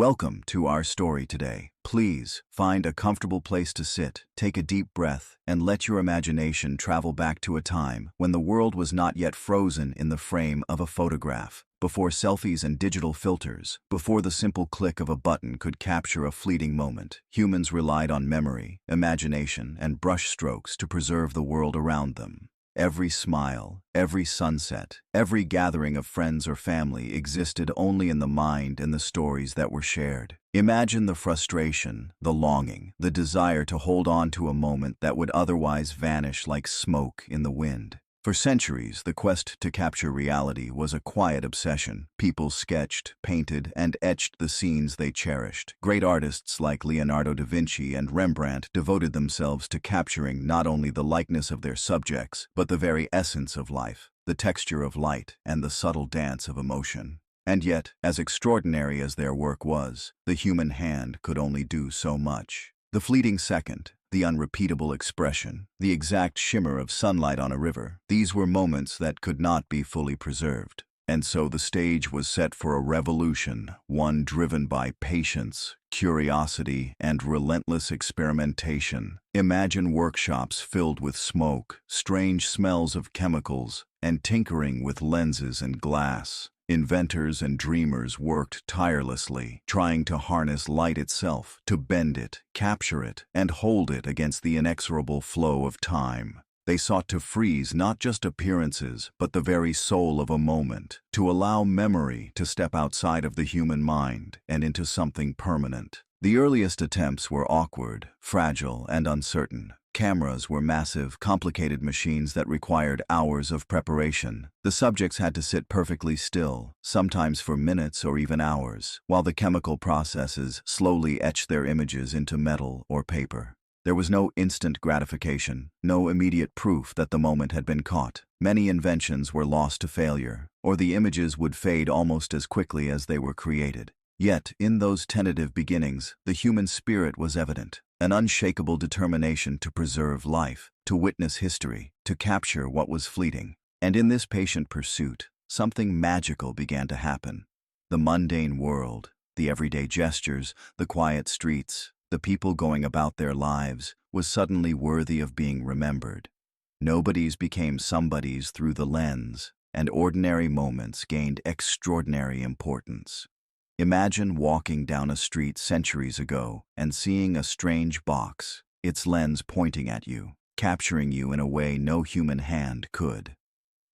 Welcome to our story today. Please find a comfortable place to sit, take a deep breath, and let your imagination travel back to a time when the world was not yet frozen in the frame of a photograph, before selfies and digital filters, before the simple click of a button could capture a fleeting moment. Humans relied on memory, imagination, and brushstrokes to preserve the world around them. Every smile, every sunset, every gathering of friends or family existed only in the mind and the stories that were shared. Imagine the frustration, the longing, the desire to hold on to a moment that would otherwise vanish like smoke in the wind. For centuries, the quest to capture reality was a quiet obsession. People sketched, painted, and etched the scenes they cherished. Great artists like Leonardo da Vinci and Rembrandt devoted themselves to capturing not only the likeness of their subjects, but the very essence of life, the texture of light, and the subtle dance of emotion. And yet, as extraordinary as their work was, the human hand could only do so much. The fleeting second, the unrepeatable expression, the exact shimmer of sunlight on a river, these were moments that could not be fully preserved. And so the stage was set for a revolution, one driven by patience, curiosity, and relentless experimentation. Imagine workshops filled with smoke, strange smells of chemicals, and tinkering with lenses and glass. Inventors and dreamers worked tirelessly, trying to harness light itself, to bend it, capture it, and hold it against the inexorable flow of time. They sought to freeze not just appearances, but the very soul of a moment, to allow memory to step outside of the human mind and into something permanent. The earliest attempts were awkward, fragile, and uncertain. Cameras were massive, complicated machines that required hours of preparation. The subjects had to sit perfectly still, sometimes for minutes or even hours, while the chemical processes slowly etched their images into metal or paper. There was no instant gratification, no immediate proof that the moment had been caught. Many inventions were lost to failure, or the images would fade almost as quickly as they were created. Yet, in those tentative beginnings, the human spirit was evident. An unshakable determination to preserve life, to witness history, to capture what was fleeting. And in this patient pursuit, something magical began to happen. The mundane world, the everyday gestures, the quiet streets, the people going about their lives, was suddenly worthy of being remembered. Nobodies became somebodies through the lens, and ordinary moments gained extraordinary importance. Imagine walking down a street centuries ago and seeing a strange box, its lens pointing at you, capturing you in a way no human hand could.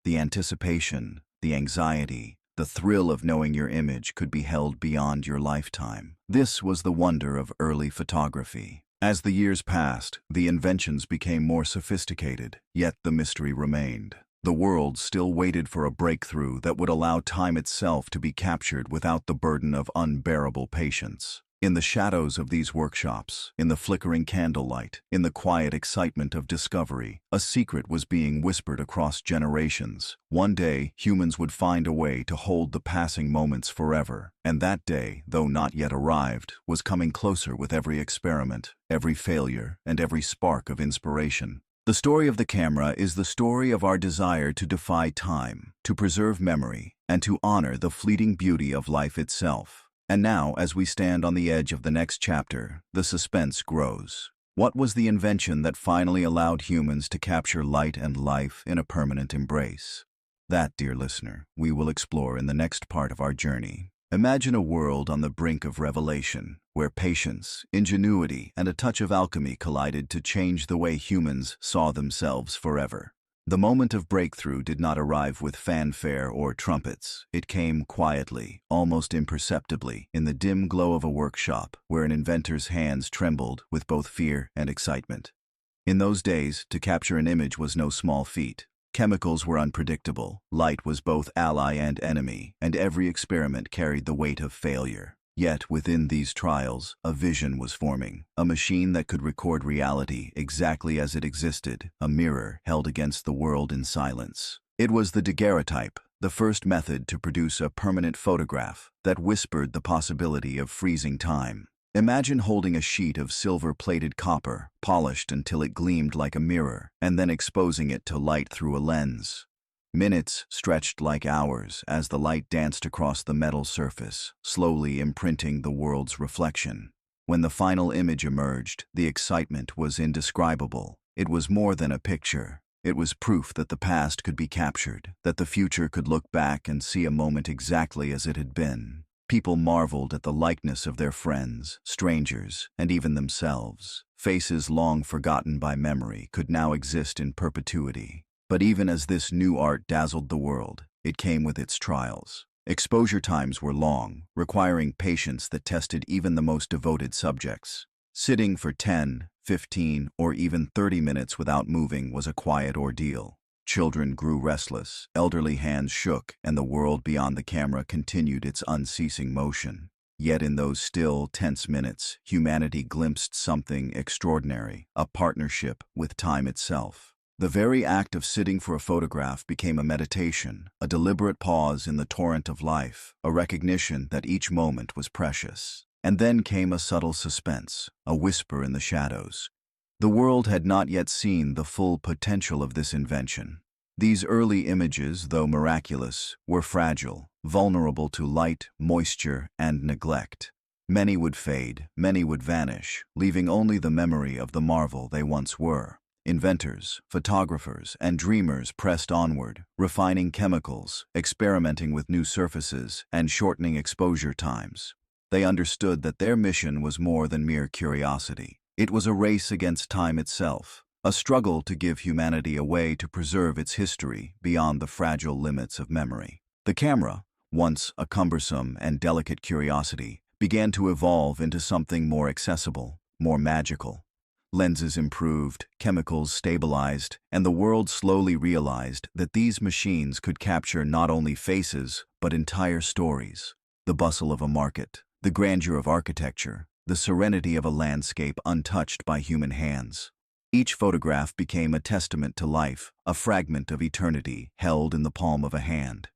The anticipation, the anxiety, the thrill of knowing your image could be held beyond your lifetime. This was the wonder of early photography. As the years passed, the inventions became more sophisticated, yet the mystery remained. The world still waited for a breakthrough that would allow time itself to be captured without the burden of unbearable patience. In the shadows of these workshops, in the flickering candlelight, in the quiet excitement of discovery, a secret was being whispered across generations. One day, humans would find a way to hold the passing moments forever. And that day, though not yet arrived, was coming closer with every experiment, every failure, and every spark of inspiration. The story of the camera is the story of our desire to defy time, to preserve memory, and to honor the fleeting beauty of life itself. And now, as we stand on the edge of the next chapter, the suspense grows. What was the invention that finally allowed humans to capture light and life in a permanent embrace? That, dear listener, we will explore in the next part of our journey. Imagine a world on the brink of revelation, where patience, ingenuity, and a touch of alchemy collided to change the way humans saw themselves forever. The moment of breakthrough did not arrive with fanfare or trumpets. It came quietly, almost imperceptibly, in the dim glow of a workshop, where an inventor's hands trembled with both fear and excitement. In those days, to capture an image was no small feat. Chemicals were unpredictable, light was both ally and enemy, and every experiment carried the weight of failure. Yet, within these trials, a vision was forming, a machine that could record reality exactly as it existed, a mirror held against the world in silence. It was the daguerreotype, the first method to produce a permanent photograph that whispered the possibility of freezing time. Imagine holding a sheet of silver-plated copper, polished until it gleamed like a mirror, and then exposing it to light through a lens. Minutes stretched like hours as the light danced across the metal surface, slowly imprinting the world's reflection. When the final image emerged, the excitement was indescribable. It was more than a picture. It was proof that the past could be captured, that the future could look back and see a moment exactly as it had been. People marveled at the likeness of their friends, strangers, and even themselves. Faces long forgotten by memory could now exist in perpetuity. But even as this new art dazzled the world, it came with its trials. Exposure times were long, requiring patience that tested even the most devoted subjects. Sitting for 10, 15, or even 30 minutes without moving was a quiet ordeal. Children grew restless, elderly hands shook, and the world beyond the camera continued its unceasing motion. Yet in those still, tense minutes, humanity glimpsed something extraordinary, a partnership with time itself. The very act of sitting for a photograph became a meditation, a deliberate pause in the torrent of life, a recognition that each moment was precious. And then came a subtle suspense, a whisper in the shadows. The world had not yet seen the full potential of this invention. These early images, though miraculous, were fragile, vulnerable to light, moisture, and neglect. Many would fade, many would vanish, leaving only the memory of the marvel they once were. Inventors, photographers, and dreamers pressed onward, refining chemicals, experimenting with new surfaces, and shortening exposure times. They understood that their mission was more than mere curiosity. It was a race against time itself, a struggle to give humanity a way to preserve its history beyond the fragile limits of memory. The camera, once a cumbersome and delicate curiosity, began to evolve into something more accessible, more magical. Lenses improved, chemicals stabilized, and the world slowly realized that these machines could capture not only faces, but entire stories. The bustle of a market, the grandeur of architecture, the serenity of a landscape untouched by human hands. Each photograph became a testament to life, a fragment of eternity held in the palm of a hand.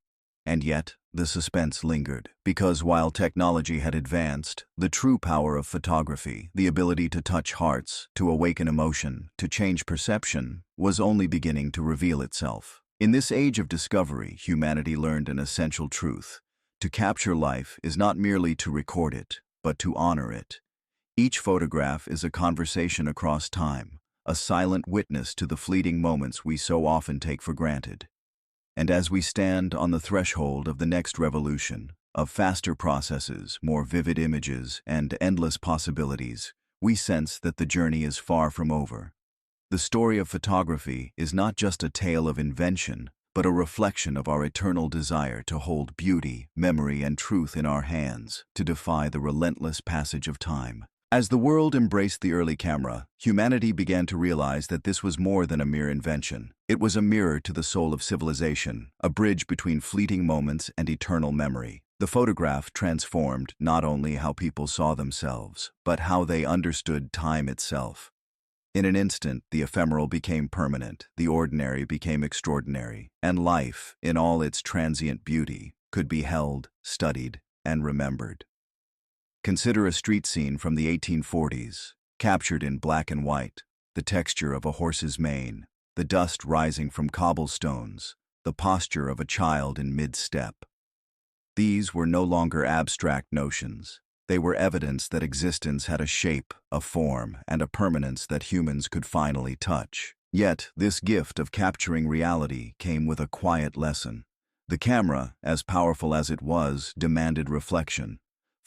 And yet, the suspense lingered, because while technology had advanced, the true power of photography, the ability to touch hearts, to awaken emotion, to change perception, was only beginning to reveal itself. In this age of discovery, humanity learned an essential truth. To capture life is not merely to record it, but to honor it. Each photograph is a conversation across time, a silent witness to the fleeting moments we so often take for granted. And as we stand on the threshold of the next revolution, of faster processes, more vivid images, and endless possibilities, we sense that the journey is far from over. The story of photography is not just a tale of invention, but a reflection of our eternal desire to hold beauty, memory, and truth in our hands, to defy the relentless passage of time. As the world embraced the early camera, humanity began to realize that this was more than a mere invention. It was a mirror to the soul of civilization, a bridge between fleeting moments and eternal memory. The photograph transformed not only how people saw themselves, but how they understood time itself. In an instant, the ephemeral became permanent, the ordinary became extraordinary, and life, in all its transient beauty, could be held, studied, and remembered. Consider a street scene from the 1840s, captured in black and white, the texture of a horse's mane, the dust rising from cobblestones, the posture of a child in mid-step. These were no longer abstract notions. They were evidence that existence had a shape, a form, and a permanence that humans could finally touch. Yet, this gift of capturing reality came with a quiet lesson. The camera, as powerful as it was, demanded reflection.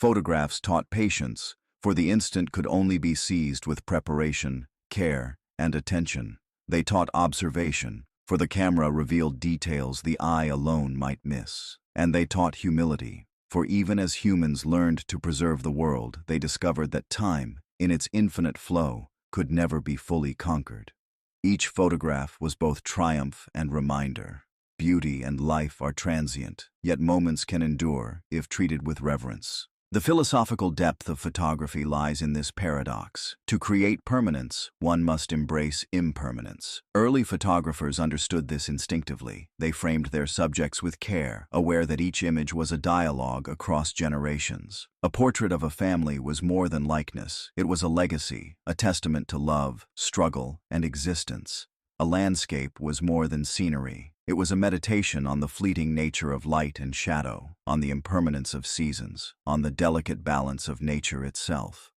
Photographs taught patience, for the instant could only be seized with preparation, care, and attention. They taught observation, for the camera revealed details the eye alone might miss. And they taught humility, for even as humans learned to preserve the world, they discovered that time, in its infinite flow, could never be fully conquered. Each photograph was both triumph and reminder. Beauty and life are transient, yet moments can endure if treated with reverence. The philosophical depth of photography lies in this paradox. To create permanence, one must embrace impermanence. Early photographers understood this instinctively. They framed their subjects with care, aware that each image was a dialogue across generations. A portrait of a family was more than likeness. It was a legacy, a testament to love, struggle, and existence. A landscape was more than scenery. It was a meditation on the fleeting nature of light and shadow, on the impermanence of seasons, on the delicate balance of nature itself.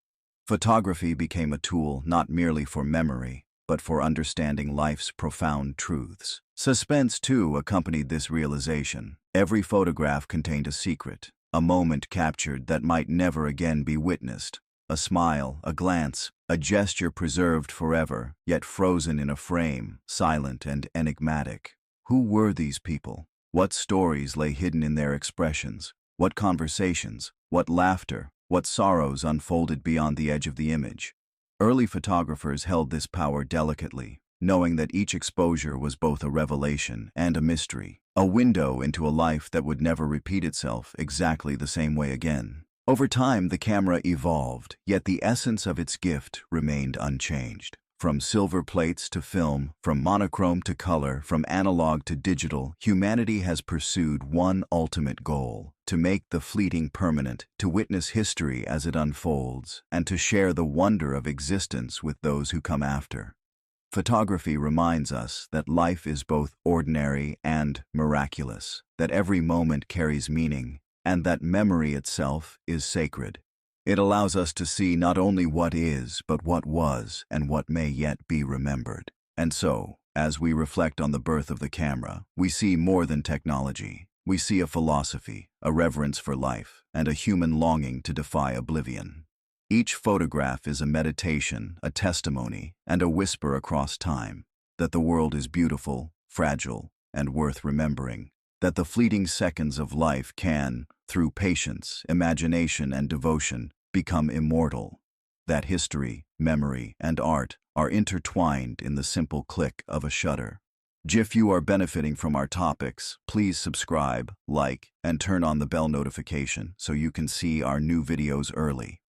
Photography became a tool not merely for memory, but for understanding life's profound truths. Suspense, too, accompanied this realization. Every photograph contained a secret, a moment captured that might never again be witnessed. A smile, a glance, a gesture preserved forever, yet frozen in a frame, silent and enigmatic. Who were these people? What stories lay hidden in their expressions? What conversations, what laughter, what sorrows unfolded beyond the edge of the image? Early photographers held this power delicately, knowing that each exposure was both a revelation and a mystery, a window into a life that would never repeat itself exactly the same way again. Over time, the camera evolved, yet the essence of its gift remained unchanged. From silver plates to film, from monochrome to color, from analog to digital, humanity has pursued one ultimate goal: to make the fleeting permanent, to witness history as it unfolds, and to share the wonder of existence with those who come after. Photography reminds us that life is both ordinary and miraculous, that every moment carries meaning, and that memory itself is sacred. It allows us to see not only what is, but what was and what may yet be remembered. And so, as we reflect on the birth of the camera, we see more than technology. We see a philosophy, a reverence for life, and a human longing to defy oblivion. Each photograph is a meditation, a testimony, and a whisper across time that the world is beautiful, fragile, and worth remembering. That the fleeting seconds of life can, through patience, imagination, and devotion, become immortal. That history, memory, and art are intertwined in the simple click of a shutter. If you are benefiting from our topics, please subscribe, like, and turn on the bell notification so you can see our new videos early.